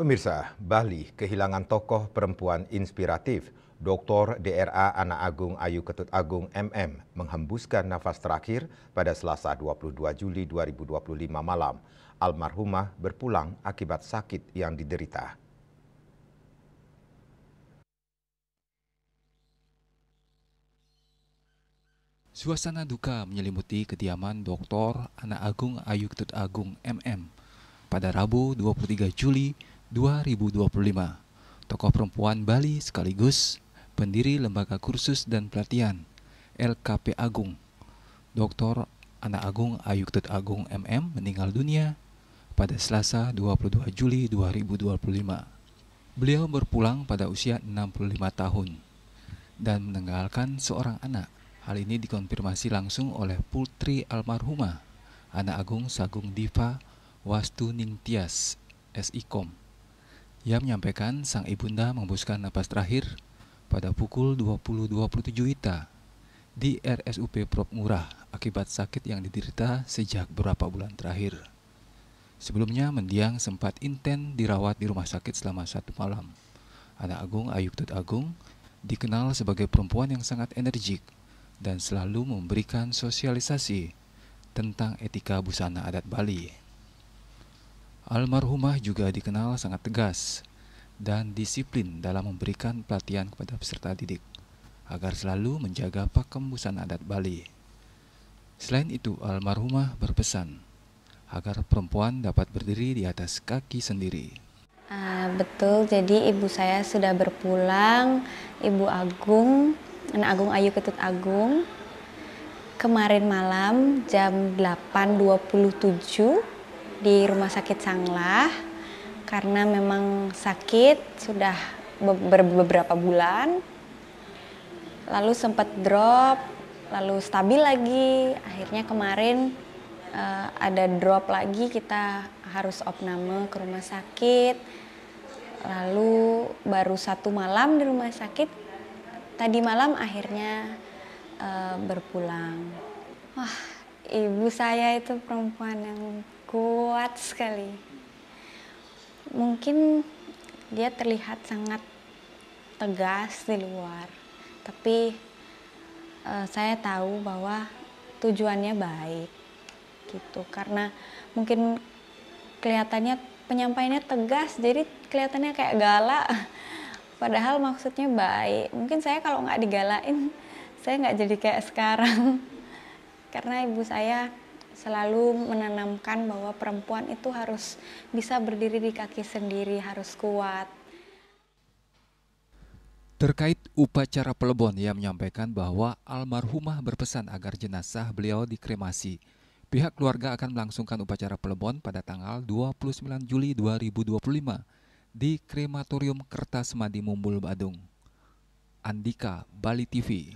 Pemirsa, Bali kehilangan tokoh perempuan inspiratif. Dr. DRA Anak Agung Ayu Ketut Agung MM menghembuskan nafas terakhir pada Selasa 22 Juli 2025 malam. Almarhumah berpulang akibat sakit yang diderita. Suasana duka menyelimuti kediaman Dr. Anak Agung Ayu Ketut Agung MM pada Rabu 23 Juli 2025. Tokoh perempuan Bali sekaligus pendiri Lembaga Kursus dan Pelatihan LKP Agung, Dr. Anak Agung Ayu Ketut Agung MM meninggal dunia pada Selasa 22 Juli 2025. Beliau berpulang pada usia 65 tahun dan meninggalkan seorang anak. Hal ini dikonfirmasi langsung oleh putri almarhumah, Anak Agung Sagung Diva Wastu Ningtyas, SIKOM, yang menyampaikan sang ibunda menghembuskan napas terakhir pada pukul 20.27 WITA di RSUP Prop Murah akibat sakit yang diderita sejak beberapa bulan terakhir. Sebelumnya, mendiang sempat intens dirawat di rumah sakit selama 1 malam. Anak Agung Ayu Ketut Agung dikenal sebagai perempuan yang sangat energik dan selalu memberikan sosialisasi tentang etika busana adat Bali. Almarhumah juga dikenal sangat tegas dan disiplin dalam memberikan pelatihan kepada peserta didik agar selalu menjaga pakem busana adat Bali. Selain itu, almarhumah berpesan agar perempuan dapat berdiri di atas kaki sendiri. Betul, jadi ibu saya sudah berpulang, Ibu Agung, Anak Agung Ayu Ketut Agung. Kemarin malam jam 8.27 di Rumah Sakit Sanglah karena memang sakit sudah beberapa bulan. Lalu sempat drop, lalu stabil lagi. Akhirnya kemarin ada drop lagi, kita harus opname ke rumah sakit. Lalu baru 1 malam di rumah sakit, tadi malam akhirnya berpulang. Wah, ibu saya itu perempuan yang kuat sekali. Mungkin dia terlihat sangat tegas di luar, tapi saya tahu bahwa tujuannya baik gitu, karena mungkin kelihatannya penyampaiannya tegas, jadi kelihatannya kayak galak, padahal maksudnya baik. Mungkin saya kalau nggak digalain, saya nggak jadi kayak sekarang. Karena ibu saya selalu menanamkan bahwa perempuan itu harus bisa berdiri di kaki sendiri, harus kuat. Terkait upacara pelebon, ia menyampaikan bahwa almarhumah berpesan agar jenazah beliau dikremasi. Pihak keluarga akan melangsungkan upacara pelebon pada tanggal 29 Juli 2025 di Krematorium Kertasmadi Mumbul Badung. Andika, Bali TV.